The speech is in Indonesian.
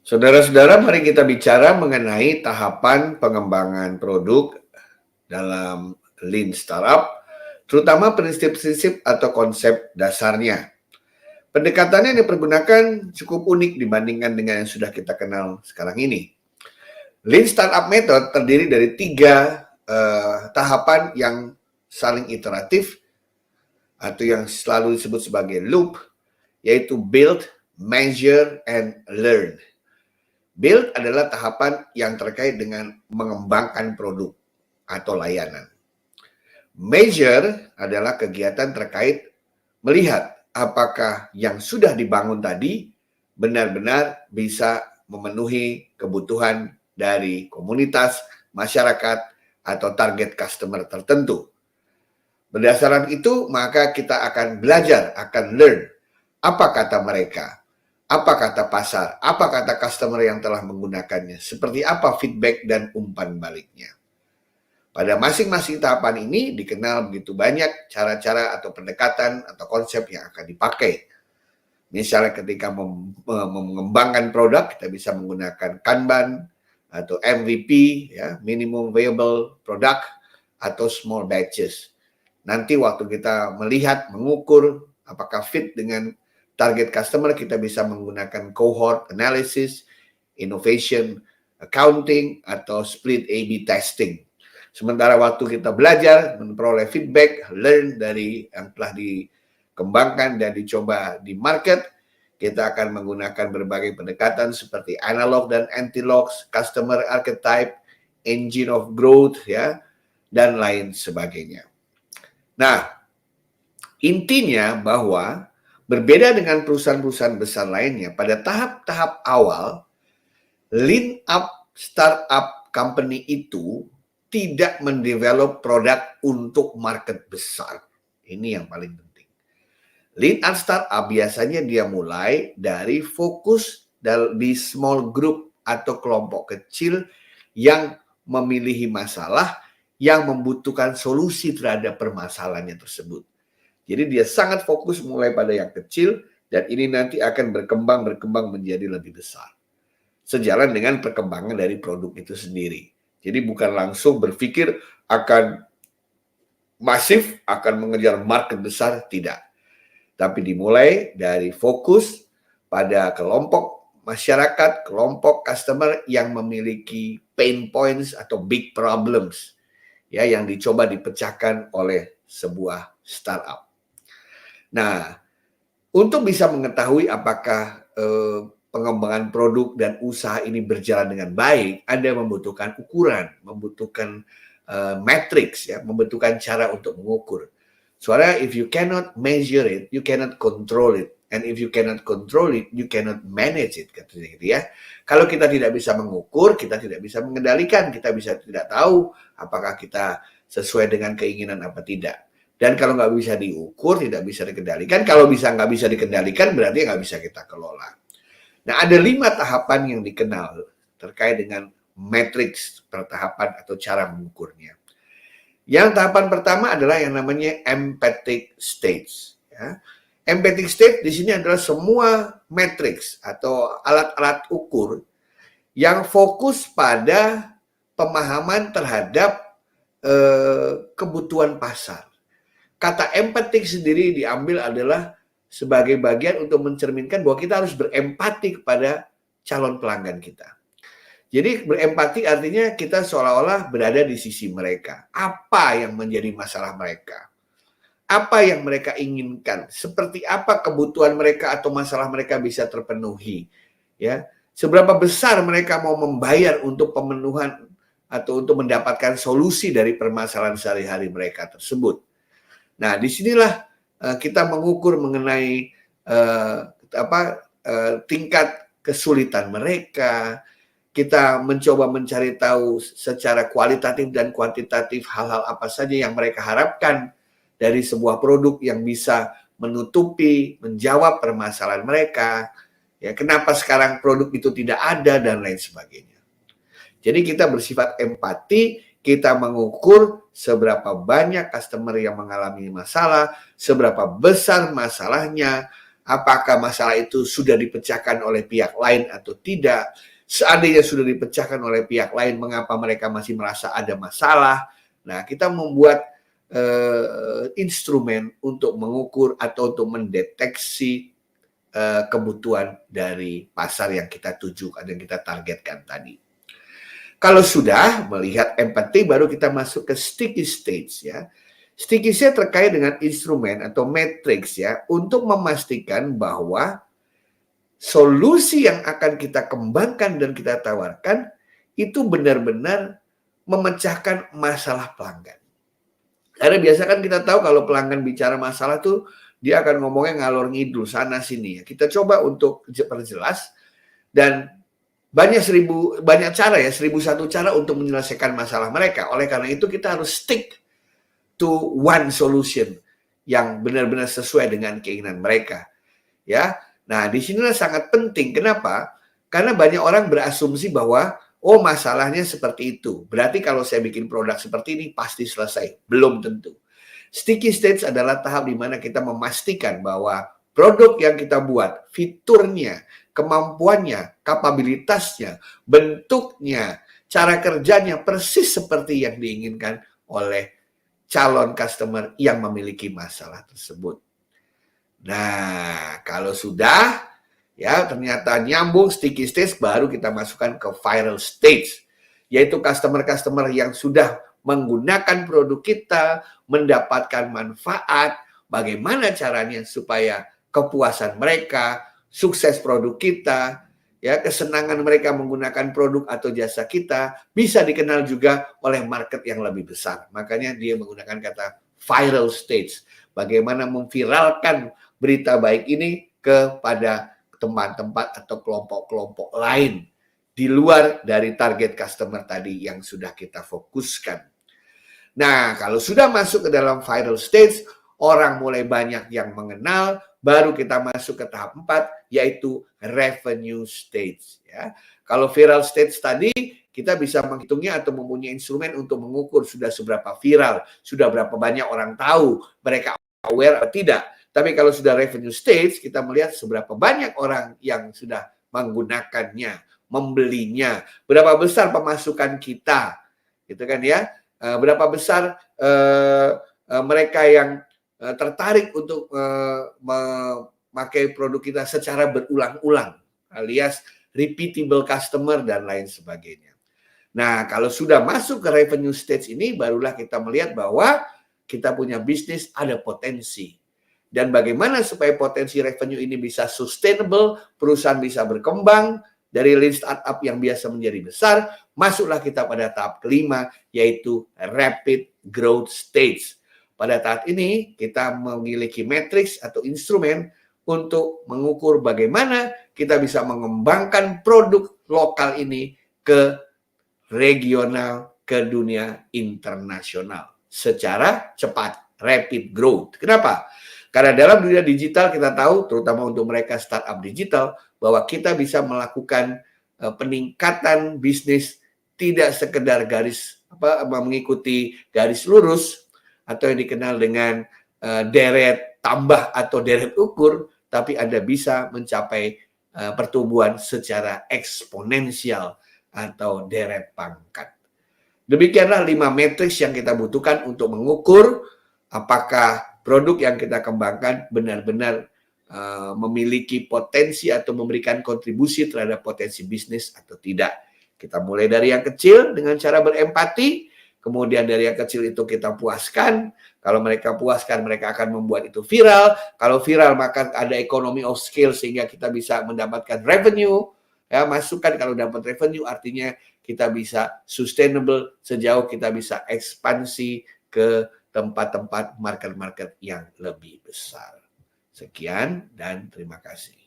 Saudara-saudara, mari kita bicara mengenai tahapan pengembangan produk dalam Lean Startup, terutama prinsip-prinsip atau konsep dasarnya. Pendekatannya yang dipergunakan cukup unik dibandingkan dengan yang sudah kita kenal sekarang ini. Lean Startup Method terdiri dari 3 tahapan yang saling iteratif atau yang selalu disebut sebagai loop, yaitu build, measure, and learn. Build adalah tahapan yang terkait dengan mengembangkan produk atau layanan. Measure adalah kegiatan terkait melihat apakah yang sudah dibangun tadi benar-benar bisa memenuhi kebutuhan dari komunitas, masyarakat, atau target customer tertentu. Berdasarkan itu, maka kita akan belajar, akan learn apa kata mereka, apa kata pasar, apa kata customer yang telah menggunakannya, seperti apa feedback dan umpan baliknya. Pada masing-masing tahapan ini dikenal begitu banyak cara-cara atau pendekatan atau konsep yang akan dipakai. Misalnya ketika mengembangkan produk, kita bisa menggunakan Kanban atau MVP, ya, Minimum Viable Product, atau Small Batches. Nanti waktu kita melihat, mengukur apakah fit dengan target customer, kita bisa menggunakan cohort analysis, innovation accounting, atau split A/B testing. Sementara waktu kita belajar, memperoleh feedback, learn dari yang telah dikembangkan dan dicoba di market, kita akan menggunakan berbagai pendekatan seperti analog dan anti-log, customer archetype, engine of growth, ya, dan lain sebagainya. Nah, intinya bahwa berbeda dengan perusahaan-perusahaan besar lainnya, pada tahap-tahap awal, lean up startup company itu tidak mendevelop produk untuk market besar. Ini yang paling penting. Lean up startup biasanya dia mulai dari fokus di small group atau kelompok kecil yang memiliki masalah, yang membutuhkan solusi terhadap permasalahannya tersebut. Jadi dia sangat fokus mulai pada yang kecil, dan ini nanti akan berkembang menjadi lebih besar. Sejalan dengan perkembangan dari produk itu sendiri. Jadi bukan langsung berpikir akan masif, akan mengejar market besar, tidak. Tapi dimulai dari fokus pada kelompok masyarakat, kelompok customer yang memiliki pain points atau big problems, ya, yang dicoba dipecahkan oleh sebuah startup. Nah, untuk bisa mengetahui apakah pengembangan produk dan usaha ini berjalan dengan baik, Anda membutuhkan ukuran, membutuhkan matrix, ya, membutuhkan cara untuk mengukur. Soalnya if you cannot measure it, you cannot control it. And if you cannot control it, you cannot manage it, katanya gitu ya. Kalau kita tidak bisa mengukur, kita tidak bisa mengendalikan, kita bisa tidak tahu apakah kita sesuai dengan keinginan apa tidak. Dan kalau nggak bisa diukur, tidak bisa dikendalikan. Kalau nggak bisa dikendalikan, berarti nggak bisa kita kelola. Nah, ada 5 tahapan yang dikenal terkait dengan matriks pertahapan atau cara mengukurnya. Yang tahapan pertama adalah yang namanya empathic states. Ya. Empathic state di sini adalah semua matriks atau alat-alat ukur yang fokus pada pemahaman terhadap kebutuhan pasar. Kata empatik sendiri diambil adalah sebagai bagian untuk mencerminkan bahwa kita harus berempati kepada calon pelanggan kita. Jadi berempati artinya kita seolah-olah berada di sisi mereka. Apa yang menjadi masalah mereka? Apa yang mereka inginkan? Seperti apa kebutuhan mereka atau masalah mereka bisa terpenuhi? Ya, seberapa besar mereka mau membayar untuk pemenuhan atau untuk mendapatkan solusi dari permasalahan sehari-hari mereka tersebut. Nah, disinilah kita mengukur mengenai tingkat kesulitan mereka. Kita mencoba mencari tahu secara kualitatif dan kuantitatif hal-hal apa saja yang mereka harapkan dari sebuah produk yang bisa menutupi, menjawab permasalahan mereka. Ya, kenapa sekarang produk itu tidak ada dan lain sebagainya. Jadi kita bersifat empati, kita mengukur seberapa banyak customer yang mengalami masalah, seberapa besar masalahnya, apakah masalah itu sudah dipecahkan oleh pihak lain atau tidak. Seandainya sudah dipecahkan oleh pihak lain, mengapa mereka masih merasa ada masalah? Nah, kita membuat instrumen untuk mengukur atau untuk mendeteksi kebutuhan dari pasar yang kita tuju, yang kita targetkan tadi. Kalau sudah melihat empati, baru kita masuk ke sticky stage ya. Sticky stage terkait dengan instrumen atau matrix ya, untuk memastikan bahwa solusi yang akan kita kembangkan dan kita tawarkan itu benar-benar memecahkan masalah pelanggan. Karena biasa kan kita tahu kalau pelanggan bicara masalah tuh dia akan ngomongnya ngalor ngidul sana sini ya. Kita coba untuk perjelas, dan banyak cara ya, 1001 cara untuk menyelesaikan masalah mereka. Oleh karena itu kita harus stick to one solution yang benar-benar sesuai dengan keinginan mereka. Ya. Nah, di sinilah sangat penting. Kenapa? Karena banyak orang berasumsi bahwa oh, masalahnya seperti itu. Berarti kalau saya bikin produk seperti ini pasti selesai. Belum tentu. Sticky stage adalah tahap di mana kita memastikan bahwa produk yang kita buat, fiturnya, kemampuannya, kapabilitasnya, bentuknya, cara kerjanya persis seperti yang diinginkan oleh calon customer yang memiliki masalah tersebut. Nah, kalau sudah ya ternyata nyambung sticky stage, baru kita masukkan ke viral stage, yaitu customer-customer yang sudah menggunakan produk kita, mendapatkan manfaat, bagaimana caranya supaya kepuasan mereka, sukses produk kita, ya kesenangan mereka menggunakan produk atau jasa kita bisa dikenal juga oleh market yang lebih besar. Makanya dia menggunakan kata viral stage. Bagaimana memviralkan berita baik ini kepada tempat-tempat atau kelompok-kelompok lain di luar dari target customer tadi yang sudah kita fokuskan. Nah, kalau sudah masuk ke dalam viral stage, orang mulai banyak yang mengenal, baru kita masuk ke tahap 4, yaitu revenue stage. Ya. Kalau viral stage tadi, kita bisa menghitungnya atau mempunyai instrumen untuk mengukur sudah seberapa viral, sudah berapa banyak orang tahu, mereka aware atau tidak. Tapi kalau sudah revenue stage, kita melihat seberapa banyak orang yang sudah menggunakannya, membelinya, berapa besar pemasukan kita, gitu kan ya, berapa besar mereka yang tertarik untuk memakai produk kita secara berulang-ulang, alias repeatable customer dan lain sebagainya. Nah, kalau sudah masuk ke revenue stage ini, barulah kita melihat bahwa kita punya bisnis ada potensi. Dan bagaimana supaya potensi revenue ini bisa sustainable, perusahaan bisa berkembang, dari lean startup yang biasa menjadi besar, masuklah kita pada tahap kelima, yaitu rapid growth stage. Pada tahap ini, kita memiliki matriks atau instrumen untuk mengukur bagaimana kita bisa mengembangkan produk lokal ini ke regional, ke dunia internasional secara cepat, rapid growth. Kenapa? Karena dalam dunia digital kita tahu, terutama untuk mereka startup digital, bahwa kita bisa melakukan peningkatan bisnis tidak sekedar mengikuti garis lurus atau yang dikenal dengan deret tambah atau deret ukur, tapi Anda bisa mencapai pertumbuhan secara eksponensial atau deret pangkat. Demikianlah 5 matriks yang kita butuhkan untuk mengukur apakah produk yang kita kembangkan benar-benar memiliki potensi atau memberikan kontribusi terhadap potensi bisnis atau tidak. Kita mulai dari yang kecil dengan cara berempati, kemudian dari yang kecil itu kita puaskan. Kalau mereka puaskan, mereka akan membuat itu viral. Kalau viral, maka ada economy of scale sehingga kita bisa mendapatkan revenue. Ya, masukkan kalau dapat revenue artinya kita bisa sustainable sejauh kita bisa ekspansi ke tempat-tempat market-market yang lebih besar. Sekian dan terima kasih.